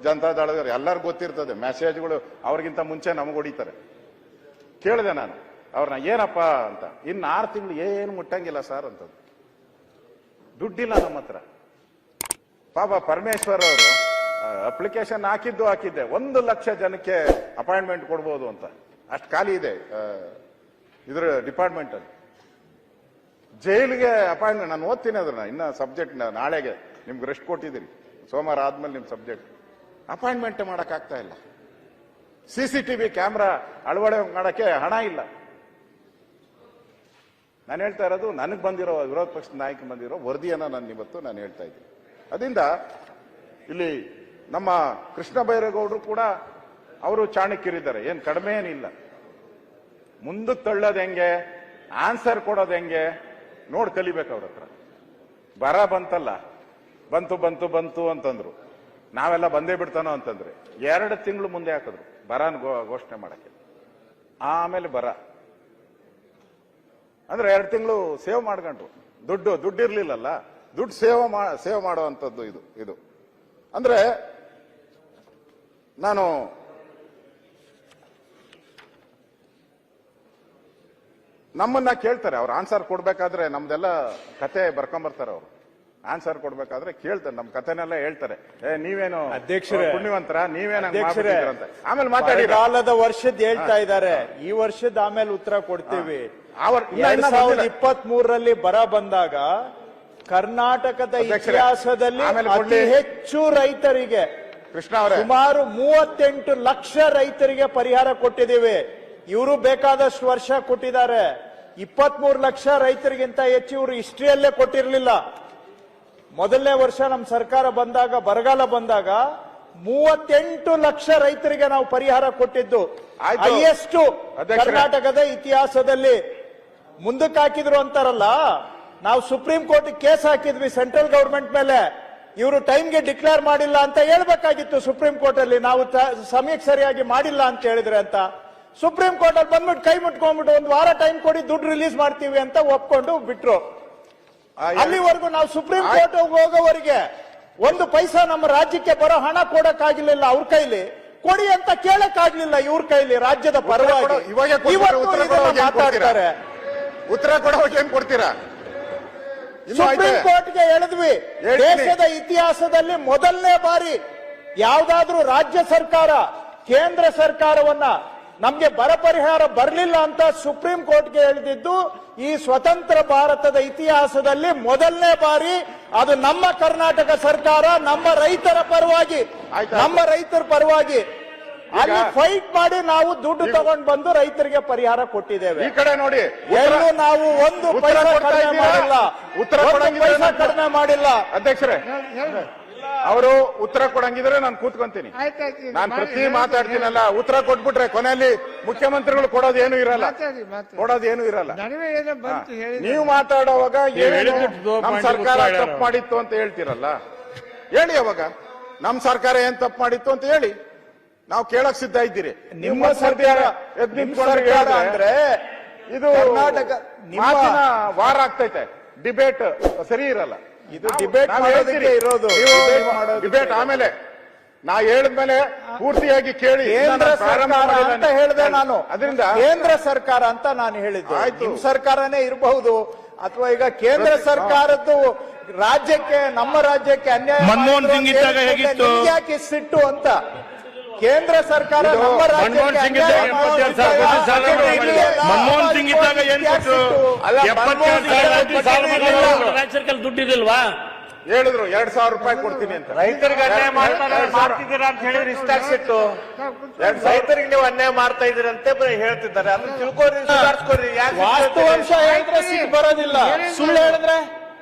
ಜನತಾದಳದವ್ರು ಎಲ್ಲರಿಗೂ ಗೊತ್ತಿರ್ತದೆ, ಮೆಸೇಜ್ಗಳು ಅವ್ರಿಗಿಂತ ಮುಂಚೆ ನಮಗೆ ಹೊಡಿತಾರೆ. ಕೇಳಿದೆ ನಾನು ಅವ್ರನ್ನ, ಏನಪ್ಪ ಅಂತ. ಇನ್ನು 6 ತಿಂಗಳು ಏನು ಮುಟ್ಟಂಗಿಲ್ಲ ಸರ್ ಅಂತದ್ದು. ದುಡ್ಡಿಲ್ಲ ನಮ್ಮ ಹತ್ರ. ಪಾಪ ಪರಮೇಶ್ವರ್ ಅವರು ಅಪ್ಲಿಕೇಶನ್ ಹಾಕಿದ್ದೆ 1 ಲಕ್ಷ ಜನಕ್ಕೆ ಅಪಾಯಿಂಟ್ಮೆಂಟ್ ಕೊಡ್ಬೋದು ಅಂತ. ಅಷ್ಟು ಖಾಲಿ ಇದೆ ಇದ್ರ ಡಿಪಾರ್ಟ್ಮೆಂಟ್ ಅಲ್ಲಿ. ಜೈಲಿಗೆ ಅಪಾಯಿಂಟ್ಮೆಂಟ್ ನಾನು ಓದ್ತೀನಿ ಅದನ್ನ, ಇನ್ನ ಸಬ್ಜೆಕ್ಟ್ ನಾಳೆಗೆ ನಿಮ್ಗೆ ರೆಸ್ಟ್ ಕೊಟ್ಟಿದ್ದೀರಿ, ಸೋಮವಾರ ಆದ್ಮೇಲೆ ನಿಮ್ ಸಬ್ಜೆಕ್ಟ್. ಅಪಾಯಿಂಟ್ಮೆಂಟ್ ಮಾಡಕ್ ಆಗ್ತಾ ಇಲ್ಲ. CCTV ಕ್ಯಾಮ್ರಾ ಅಳವಡೆ ಮಾಡಕ್ಕೆ ಹಣ ಇಲ್ಲ. ನಾನು ಹೇಳ್ತಾ ಇರೋದು ನನಗೆ ಬಂದಿರೋ ವಿರೋಧ ಪಕ್ಷದ ನಾಯಕ ಬಂದಿರೋ ವರದಿಯನ್ನ ನಾನು ಹೇಳ್ತಾ ಇದ್ದೀನಿ. ಅದರಿಂದ ಇಲ್ಲಿ ನಮ್ಮ ಕೃಷ್ಣ ಬೈರೇಗೌಡರು ಕೂಡ ಅವರು ಚಾಣಕ್ಯರಿದ್ದಾರೆ, ಏನ್ ಕಡಿಮೆ ಏನಿಲ್ಲ. ಮುಂದಕ್ಕೆ ತಳ್ಳೋದು ಹೆಂಗೆ, ಆನ್ಸರ್ ಕೊಡೋದು ಹೆಂಗೆ ನೋಡಿ ಕಲಿಬೇಕು ಅವ್ರ ಹತ್ರ. ಬರ ಬಂತಲ್ಲ, ಬಂತು ಅಂತಂದ್ರು, ನಾವೆಲ್ಲ ಬಂದೇ ಬಿಡ್ತಾನೋ ಅಂತಂದ್ರೆ 2 ತಿಂಗಳು ಮುಂದೆ ಹಾಕಿದ್ರು ಬರನ ಘೋಷಣೆ ಮಾಡಕ್ಕೆ. ಆಮೇಲೆ ಬರ ಅಂದ್ರೆ 2 ತಿಂಗಳು ಸೇವ್ ಮಾಡ್ಕೊಂಡ್ರು. ದುಡ್ಡು ಇರ್ಲಿಲ್ಲಲ್ಲ, ದುಡ್ಡು ಸೇವ್ ಮಾಡುವಂಥದ್ದು ಇದು ಅಂದ್ರೆ. ನಾನು ನಮ್ಮನ್ನ ಕೇಳ್ತಾರೆ, ಅವ್ರು ಆನ್ಸರ್ ಕೊಡ್ಬೇಕಾದ್ರೆ ನಮ್ದೆಲ್ಲ ಕತೆ ಬರ್ಕೊಂಬರ್ತಾರೆ. ಅವರು ಆನ್ಸರ್ ಕೊಡ್ಬೇಕಾದ್ರೆ ಕೇಳ್ತಾರೆ, ನಮ್ ಕತೆನೆಲ್ಲ ಹೇಳ್ತಾರೆ. ನೀವೇನು ಅಧ್ಯಕ್ಷರೇ ಪುಣ್ಯವಂತರ, ನೀವೇನ ಅಂತ ಆಮೇಲೆ ಮಾತಾಡಿ. ಕಾಲದ ವರ್ಷದ ಹೇಳ್ತಾ ಇದ್ದಾರೆ, ಈ ವರ್ಷದ ಆಮೇಲೆ ಉತ್ತರ ಕೊಡ್ತೀವಿ. 2023ರಲ್ಲಿ ಬರ ಬಂದಾಗ ಕರ್ನಾಟಕದ ಇತಿಹಾಸದಲ್ಲಿ ಅತಿ ಹೆಚ್ಚು ರೈತರಿಗೆ, ಕೃಷ್ಣ ಅವರೇ, ಸುಮಾರು 38 ಲಕ್ಷ ರೈತರಿಗೆ ಪರಿಹಾರ ಕೊಟ್ಟಿದ್ದೀವಿ. ಇವರು ಬೇಕಾದಷ್ಟು ವರ್ಷ ಕೊಟ್ಟಿದ್ದಾರೆ. 23 ಲಕ್ಷ ರೈತರಿಗಿಂತ ಹೆಚ್ಚು ಇವರು ಹಿಸ್ಟ್ರಿಯಲ್ಲೇ ಕೊಟ್ಟಿರಲಿಲ್ಲ. ಮೊದಲನೇ ವರ್ಷ ನಮ್ಮ ಸರ್ಕಾರ ಬಂದಾಗ, ಬರಗಾಲ ಬಂದಾಗ 38 ಲಕ್ಷ ರೈತರಿಗೆ ನಾವು ಪರಿಹಾರ ಕೊಟ್ಟಿದ್ದು ಹೈಯೆಸ್ಟ್ ಕರ್ನಾಟಕದ ಇತಿಹಾಸದಲ್ಲಿ. ಮುಂದಕ್ಕೆ ಹಾಕಿದ್ರು ಅಂತಾರಲ್ಲ, ನಾವು ಸುಪ್ರೀಂ ಕೋರ್ಟ್ ಕೇಸ್ ಹಾಕಿದ್ವಿ ಸೆಂಟ್ರಲ್ ಗವರ್ಮೆಂಟ್ ಮೇಲೆ, ಇವರು ಟೈಮ್ಗೆ ಡಿಕ್ಲೇರ್ ಮಾಡಿಲ್ಲ ಅಂತ ಹೇಳ್ಬೇಕಾಗಿತ್ತು ಸುಪ್ರೀಂ ಕೋರ್ಟ್ ಅಲ್ಲಿ. ನಾವು ಸಮಯಕ್ಕೆ ಸರಿಯಾಗಿ ಮಾಡಿಲ್ಲ ಅಂತ ಹೇಳಿದ್ರೆ ಅಂತ ಸುಪ್ರೀಂ ಕೋರ್ಟ್ ಅಲ್ಲಿ ಬಂದ್ಬಿಟ್ಟು ಕೈ ಮುಟ್ಕೊಂಡ್ಬಿಟ್ಟು 1 ವಾರ ಟೈಮ್ ಕೊಡಿ, ದುಡ್ಡು ರಿಲೀಸ್ ಮಾಡ್ತೀವಿ ಅಂತ ಒಪ್ಕೊಂಡು ಬಿಟ್ರು. ಅಲ್ಲಿವರೆಗೂ ನಾವು ಸುಪ್ರೀಂ ಕೋರ್ಟ್ ಹೋಗೋವರೆಗೆ 1 ಪೈಸಾ ನಮ್ಮ ರಾಜ್ಯಕ್ಕೆ ಬರೋ ಹಣ ಕೊಡಕ್ಕಾಗಿರ್ಲಿಲ್ಲ. ಅವ್ರ ಕೈಲಿ ಕೊಡಿ ಅಂತ ಕೇಳಕ್ಕಾಗ್ಲಿಲ್ಲ ಇವ್ರ ಕೈಲಿ, ರಾಜ್ಯದ ಪರವಾಗಿ. ಮಾತಾಡ್ತಾರೆ, ಉತ್ತರ ಕೊಡೋಕೆ ಏನ್ ಕೊಡ್ತೀರಾ? ಸುಪ್ರೀಂ ಕೋರ್ಟ್ಗೆ ಹೇಳಿದ್ವಿ, ದೇಶದ ಇತಿಹಾಸದಲ್ಲಿ ಮೊದಲನೇ ಬಾರಿ ಯಾವ್ದಾದ್ರೂ ರಾಜ್ಯ ಸರ್ಕಾರ ಕೇಂದ್ರ ಸರ್ಕಾರವನ್ನ ನಮ್ಗೆ ಬರ ಪರಿಹಾರ ಬರಲಿಲ್ಲ ಅಂತ ಸುಪ್ರೀಂ ಕೋರ್ಟ್ಗೆ ಹೇಳಿದ್ದು ಈ ಸ್ವತಂತ್ರ ಭಾರತದ ಇತಿಹಾಸದಲ್ಲಿ ಮೊದಲನೇ ಬಾರಿ. ಅದು ನಮ್ಮ ಕರ್ನಾಟಕ ಸರ್ಕಾರ ನಮ್ಮ ರೈತರ ಪರವಾಗಿ ಅಲ್ಲಿ ಫೈಟ್ ಮಾಡಿ ನಾವು ದುಡ್ಡು ತಗೊಂಡು ಬಂದು ರೈತರಿಗೆ ಪರಿಹಾರ ಕೊಟ್ಟಿದ್ದೇವೆ. ಈ ಕಡೆ ನೋಡಿ, ಎಲ್ಲೂ ನಾವು 1 ಪೈಸಾ ಕಡಿಮೆ ಮಾಡಿಲ್ಲ, ಕಡಿಮೆ ಮಾಡಿಲ್ಲ. ಅಧ್ಯಕ್ಷರೇ, ಅವರು ಉತ್ತರ ಕೊಡಂಗಿದ್ರೆ ನಾನು ಕೂತ್ಕೊಂತೀನಿ. ನಾನು ಪ್ರತಿ ಮಾತಾಡ್ತೀನಲ್ಲ, ಉತ್ತರ ಕೊಟ್ಬಿಟ್ರೆ ಕೊನೆಯಲ್ಲಿ ಮುಖ್ಯಮಂತ್ರಿಗಳು ಕೊಡೋದೇನು ಇರಲ್ಲ. ನೀವು ಮಾತಾಡುವಾಗ ನಮ್ಮ ಸರ್ಕಾರ ತಪ್ಪು ಮಾಡಿತ್ತು ಅಂತ ಹೇಳ್ತೀರಲ್ಲ, ಹೇಳಿ. ಅವಾಗ ನಮ್ಮ ಸರ್ಕಾರ ಏನ್ ತಪ್ಪು ಮಾಡಿತ್ತು ಅಂತ ಹೇಳಿ, ನಾವು ಕೇಳಕ್ ಸಿದ್ಧ ಇದ್ದೀರಿ. ನಿಮ್ಮ ಸರ್ಕಾರ ಅಂದ್ರೆ ಇದು ಕರ್ನಾಟಕ ಮಾತಿನ ವಾರ ಆಗ್ತೈತೆ, ಡಿಬೇಟ್ ಸರಿ ಇರಲ್ಲ. ಇದು ಡಿಬೇಟ್ ಇರೋದು. ಡಿಬೇಟ್ ಆಮೇಲೆ ನಾ ಹೇಳಿದ್ಮೇಲೆ ಪೂರ್ತಿಯಾಗಿ ಕೇಳಿ ಕೇಂದ್ರ ಸರ್ಕಾರ ಅಂತ ಹೇಳಿದೆ ನಾನು. ಅದರಿಂದ ಕೇಂದ್ರ ಸರ್ಕಾರ ಅಂತ ನಾನು ಹೇಳಿದ್ದು. ನಿಮ್ಮ ಸರ್ಕಾರನೇ ಇರಬಹುದು, ಅಥವಾ ಈಗ ಕೇಂದ್ರ ಸರ್ಕಾರದ್ದು ರಾಜ್ಯಕ್ಕೆ, ನಮ್ಮ ರಾಜ್ಯಕ್ಕೆ ಅನ್ಯಾಯ ಮನಮೋಹನ್ ಸಿಂಗ್ ಇದ್ದಾಗ ಹೇಗಿತ್ತು, ಯಾಕೆ ಸಿಟ್ಟು ಅಂತ. ಕೇಂದ್ರ ಸರ್ಕಾರ ನಮ್ಮ ಮನಮೋಹನ್ ಸಿಂಗ್ ಇದ್ದಾಗ ಏನ್ ಕೊಟ್ಟು ದುಡ್ಡಿದಿಲ್ವಾ? ಹೇಳಿದ್ರು 2,000 ರೂಪಾಯಿ ಕೊಡ್ತೀನಿ ಅಂತ. ರೈತರಿಗೆ ಅನ್ಯಾಯ ಮಾಡ್ತಿದ್ದೀರಾ ಅಂತ ಹೇಳಿದ್ರೆ ಇಷ್ಟಾಗ್ಸಿಟ್ಟು, ರೈತರಿಗೆ ನೀವು ಅನ್ಯಾಯ ಮಾಡ್ತಾ ಇದ್ದೀರಿ ಅಂತ ಹೇಳ್ತಿದ್ದಾರೆ. ಅದನ್ನ ತಿಳ್ಕೊರಿ, ಸುಧಾರಿಸ್ಕೊರಿ. ವಾಸ್ತವಾಂಶ ಹೇಳಿದ್ರೆ ಸಿಟ್ಟು ಬರೋದಿಲ್ಲ, ಸುಳ್ಳು ಹೇಳಿದ್ರೆ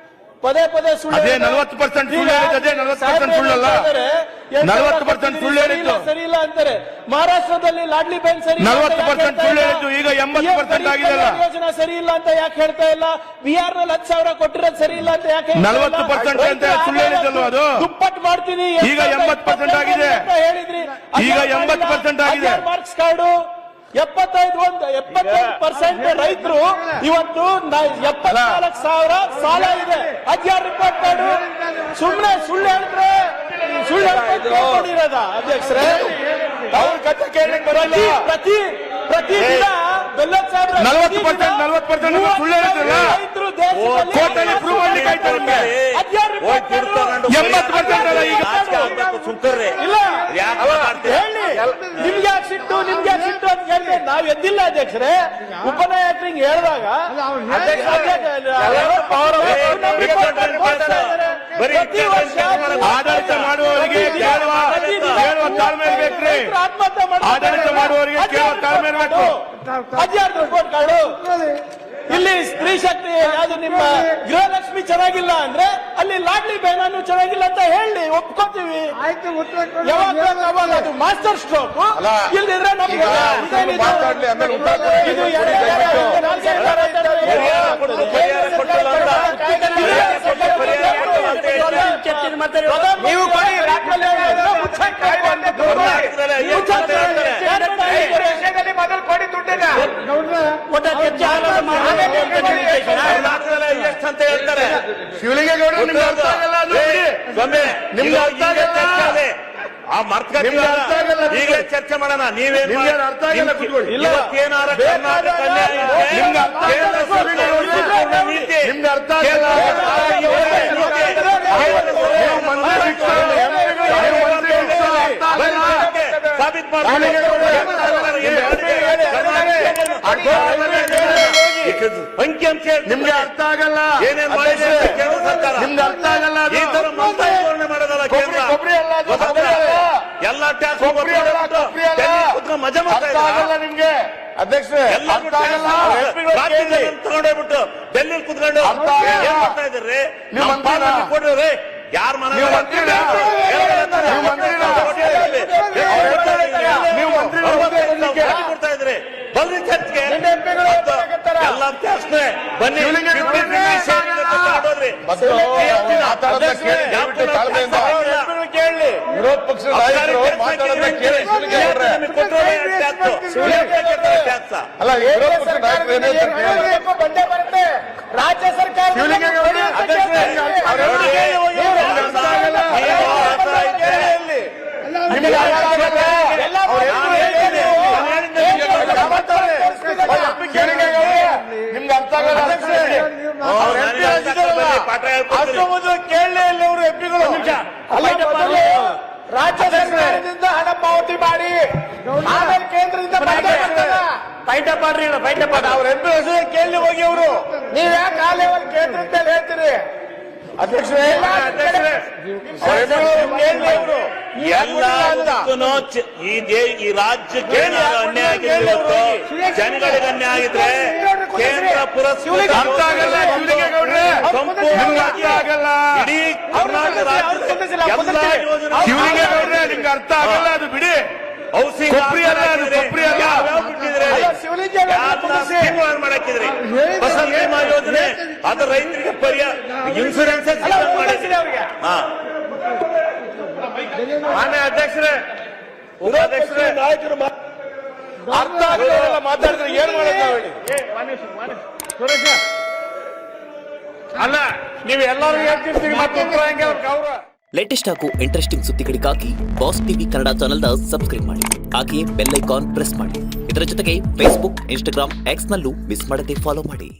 ಪದೇ ಸುಳ್ಳು. ಅದೇ 40% ಸುಳ್ಳು ಹೇಳಿದ್ದು, ಅದೇ 40% ಸುಳ್ಳಲ್ಲ. 40% ಸುಳ್ಳು ಹೇಳಿದ್ದು ಸರಿ ಇಲ್ಲ ಅಂತಾರೆ. ಮಹಾರಾಷ್ಟ್ರದಲ್ಲಿ ಲಾಡ್ಲಿ ಬೆನ್ ಸರಿ 40% ಸುಳ್ಳು ಹೇಳಿದ್ದು, ಈಗ 80% ಆಗಿದೆಲ್ಲ. ಯೋಜನೆ ಸರಿ ಇಲ್ಲ ಅಂತ ಯಾಕೆ ಹೇಳ್ತಾ ಇಲ್ಲ? ಬಿಹಾರ್ ನಲ್ಲಿ 10,000 ಕೊಟ್ಟಿರೋದು ಸರಿ ಇಲ್ಲ ಅಂತ ಯಾಕೆ 40% ಅಂತ ಸುಳ್ಳು ಹೇಳಿದ್ದಲ್ಲ, ಅದು ದುಪ್ಪಟ್ಟು ಮಾಡ್ತೀನಿ. ಈಗ 80% ಆಗಿದೆ, ಹೇಳಿದ್ರಿ. ಈಗ 80% ಆಗಿದೆ. ಮಾರ್ಕ್ಸ್ ಕಾರ್ಡು 75% ರೈತರು ಇವತ್ತು 74,000 ಸಾಲ ಇದೆ. 10,000 ರಿಪೋರ್ಟ್ ಕಾರ್ಡು. ಸುಮ್ಮನೆ ಸುಳ್ಳು ಹೇಳಿದ್ರೆ ಸುಳ್ಳು ಕೇಳ್ಕೊಂಡಿರೋದ ಅಧ್ಯಕ್ಷರೇ? ಅವ್ರ ಕಥೆ ಕೇಳಲಿಕ್ಕೆ ಬರಲ್ಲ. ಪ್ರತಿ ದಿನ ಬೆಲ್ಲದ್ ಸಾಹೇಬ್ರ 40% ಸುಳ್ಳು ಹೇಳಿದ್ರಲ್ಲ, ರೈತರು ದೇಶದಲ್ಲಿ ಕೋರ್ಟಲ್ಲಿ ಪ್ರೂವ್ ಮಾಡ್ಲಿಕ್ಕೆ ಆಯ್ತು ನಮ್ಗೆ. 80% ಅಲ್ಲ ಈಗ. ಇಲ್ಲ ಹೇಳಿ, ನಿಮ್ಗೆ ಯಾಕೆ ಸಿಟ್ಟು ಅಂತ ಹೇಳಿದ್ರೆ ನಾವ್ ಎದ್ದಿಲ್ಲ ಅಧ್ಯಕ್ಷರೇ. ಉಪನಾಯಕರಿಗೆ ಹೇಳಿದಾಗ ಪ್ರತಿ ವರ್ಷ ಆಡಳಿತ ಮಾಡುವವರಿಗೆ ಕೇಳುವ ತಾಳ್ಮೆ ಇರ್ಬೇಕ್ರಿ. ಆತ್ಮಹತ್ಯೆ ಆಡಳಿತ ಮಾಡುವವರಿಗೆ ಕೇಳುವ ತಾಳ್ಮೆ ಇರ್ಬೇಕು. ಅದ್ಯಾರ್ದು ರಿಪೋರ್ಟ್ ಕಾರ್ಡು? ಇಲ್ಲಿ ಸ್ತ್ರೀ ಶಕ್ತಿ ಯಾವ್ದು ನಿಮ್ಮ ಗೃಹಲಕ್ಷ್ಮಿ ಚೆನ್ನಾಗಿಲ್ಲ ಅಂದ್ರೆ ಅಲ್ಲಿ ಲಾಡ್ಲಿ ಬೇನಾನು ಚೆನ್ನಾಗಿಲ್ಲ ಅಂತ ಹೇಳಿ ಒಪ್ಕೋತೀವಿ. ಯಾವಾಗ ಅದು ಮಾಸ್ಟರ್ ಸ್ಟ್ರೋಕ್ ಇಲ್ದಿದ್ರೆ ನಮ್ಗೆ ಮಾತಾಡ್ಲಿ, ಆಮೇಲೆ ಉತ್ತರ ಕೊಡಿ. ಇದು ನೀವು ಮೊದಲು ಕೊಡಿ ದುಡ್ಡಿನ ಅಂತ ಹೇಳ್ತಾರೆ. ಶಿವಲಿಂಗ ಗೌಡ್ರು ನಿಮ್ಗೆ ಅರ್ಥ ಆಗಲ್ಲ ಅದು ಬಿಡಿ. ನಿಮ್ಗೆ ಅರ್ಥ ಆಗಲ್ಲ. ಆ ಈಗಲೇ ಚರ್ಚೆ ಮಾಡೋಣ. ನೀವೇನ್ ನಿಮ್ಗೆ ಅರ್ಥ ಆಗಲ್ಲ, ಕೂತ್ಕೊಳ್ಳಿ. ಇವತ್ತೇನಾರ ಕರ್ನಾಟಕ ನಿಮ್ಗೆ ಅರ್ಥ ಆಗಲ್ಲ, ಶಿವಲಿಂಗ ಗೌಡ್ರು. ನಿಮ್ಗೆ ಅರ್ಥ ಆಗಲ್ಲ. ನೀವು ಮಂತ್ರಿ ಸಾಬೀತ್ ಅಂಕಿಅಂಶ ನಿಮ್ಗೆ ಅರ್ಥ ಆಗಲ್ಲ. ಏನೇನ್ ಮಾಡಿದೆ ಕೇಂದ್ರ ಸರ್ಕಾರ ನಿಮ್ಗೆ ಅರ್ಥ ಆಗಲ್ಲ. ಈ ತರ ಮಂತ್ರಾಲೋಚನೆ ಮಾಡೋದಲ್ಲ ಕೇಂದ್ರ. ಕೊಬ್ಬರಿ ಅಲ್ಲ ಅದು, ಕೊಬ್ಬರಿ ಅಲ್ಲ. ಎಲ್ಲ ಟ್ಯಾಕ್ಸ್ ಕೊಬ್ಬರಿ ಅಲ್ಲ, ಕೊಬ್ಬರಿ ಅಲ್ಲ. ಮಜಾ ಮಾಡ್ತಾ ಅರ್ಥ ಆಗಲ್ಲ ನಿಮ್ಗೆ ಅಧ್ಯಕ್ಷರೇ. ಅರ್ಥ ಆಗಲ್ಲ. ತಗೊಂಡೋಗ್ಬಿಟ್ಟು ಡೆಲ್ಲಿ ಕುತ್ಕೊಂಡು ಅರ್ಥ ಆಗಲ್ಲ. ಏನ್ ಮಾಡ್ತಾ ಇದ್ರಿ? ನೀವು ಮಂತ್ರಿನಾ? ಕೊಡ್ರಿ ಯಾರು ಮನೆ ನೀವು ಮಂತ್ರಿನಾ? ನೀವು ಮಂತ್ರಿನಾ? ನೀವು ಮಂತ್ರಿ ಕೊಡ್ತಾ ಇದ್ರಿ. ಬನ್ನಿ ಚರ್ಚೆಗೆ ಎಲ್ಲ ಪ್ರಶ್ನೆ ಬನ್ನಿ. ಶಿವಲಿಂಗ ಗೌಡ್ರು ತಗೊಂಡೋದ್ರಿ ಕೇಳಿ. ವಿರೋಧ ಪಕ್ಷದ ನಾಯಕರು ಮಾತಾಡೋದನ್ನ ಕೇಳಿ. ಶಿವಲಿಂಗ ಗೌಡ್ರೆ ಅಲ್ಲ, ವಿರೋಧ ಪಕ್ಷದ ನಾಯಕರು ಏನೇ ಬಂದೇ ಬರುತ್ತೆ. ರಾಜ್ಯ ಸರ್ಕಾರ ಶಿವಲಿಂಗ ಗೌಡ್ರೆ ನಿಮ್ಗೆ ಅರ್ಥ ಆಗಲ್ಲ. ನಿಮ್ಗೆ ಅರ್ಥ ಆಗಲ್ಲ. ಅಷ್ಟು ಮೊದಲು ಕೇಳಲೇ ಇಲ್ಲ ಅವರು ಎಂಪಿಗಳು. ರಾಜ್ಯ ಸರ್ಕಾರದಿಂದ ಹಣ ಪಾವತಿ ಮಾಡಿ ಆಮೇಲೆ ಕೇಂದ್ರದಿಂದ ಪೈಟಪ್ ಮಾಡ್ರಿ. ಅವ್ರ ಎಂಪಿ ಹೆಸರು ಕೇಳಿ ಹೋಗಿ ಅವರು. ನೀವ್ ಯಾಕೆ ಆ ಲೆವೆಲ್ ಕೇಂದ್ರದಿಂದ ಹೇಳ್ತೀರಿ ಅಧ್ಯಕ್ಷರೇ? ಎಲ್ಲದಕ್ಕೂ ಈ ರಾಜ್ಯಕ್ಕೆ ಅನ್ಯಾಯ ಆಗಿದೆ. ಇವತ್ತು ಜನಗಳಿಗೆ ಅನ್ಯಾಯ ಆಗಿದ್ರೆ ಕೇಂದ್ರ ಪುರಸ್ಕೃತ ಅರ್ಥ ಆಗಲ್ಲ. ಶಿವಲಿಂಗ ಗೌಡ್ರೆ ನಿಮ್ಗೆ ಅರ್ಥ ಆಗಲ್ಲ. ಇಡೀ ಕರ್ನಾಟಕ ರಾಜ್ಯದ ಎಲ್ಲ ಯೋಜನೆ ಶಿವಲಿಂಗ ಗೌಡ್ರೆ ನಿಮ್ಗೆ ಅರ್ಥ ಆಗಲ್ಲ, ಅದು ಬಿಡಿ. ಹೌಸಿಂಗ್ ಕೊಬ್ಬರಿ ಅಲ್ಲ, ಅದು ಕೊಬ್ಬರಿ ಅಲ್ಲ. ಮಾಡಾಕಿದ್ರಿ ಫಸಲ್ ಬಿಮಾ ಯೋಜನೆ, ಅದು ರೈತರಿಗೆ ಪರಿಹಾರ ಇನ್ಸೂರೆನ್ಸ್ ಮಾಡಿದ್ರಿ. ಮಾನ್ಯ ಅಧ್ಯಕ್ಷರೇ, ಉಪಾಧ್ಯಕ್ಷರೇ, ನಾಯಕರು ಅರ್ಥ ಆಗಲ್ಲ ಮಾತಾಡಿದ್ರೆ ಏನ್ ಮಾಡೋದು ನಾವು ಹೇಳಿ? ಅಲ್ಲ, ನೀವು ಎಲ್ಲರೂ ಹೇಳ್ತಿರ್ತೀರಿ ಮತ್ತೆ ಉತ್ತರ ಹೆಂಗೆ ಅವ್ರಿಗೆ ಅವ್ರ ಲೇಟೆಸ್ಟ್ ಹಾಗೂ ಇಂಟ್ರೆಸ್ಟಿಂಗ್ ಸುದ್ದಿಗಳಿಗಾಗಿ ಬಾಸ್ ಟಿವಿ ಕನ್ನಡ ಚಾನೆಲ್ನ ಸಬ್ಸ್ಕ್ರೈಬ್ ಮಾಡಿ. ಹಾಗೆಯೇ ಬೆಲ್ ಐಕಾನ್ ಪ್ರೆಸ್ ಮಾಡಿ. ಇದರ ಜೊತೆಗೆ ಫೇಸ್ಬುಕ್, ಇನ್ಸ್ಟಾಗ್ರಾಮ್, ಎಕ್ಸ್ ನಲ್ಲೂ ಮಿಸ್ ಮಾಡದೆ ಫಾಲೋ ಮಾಡಿ.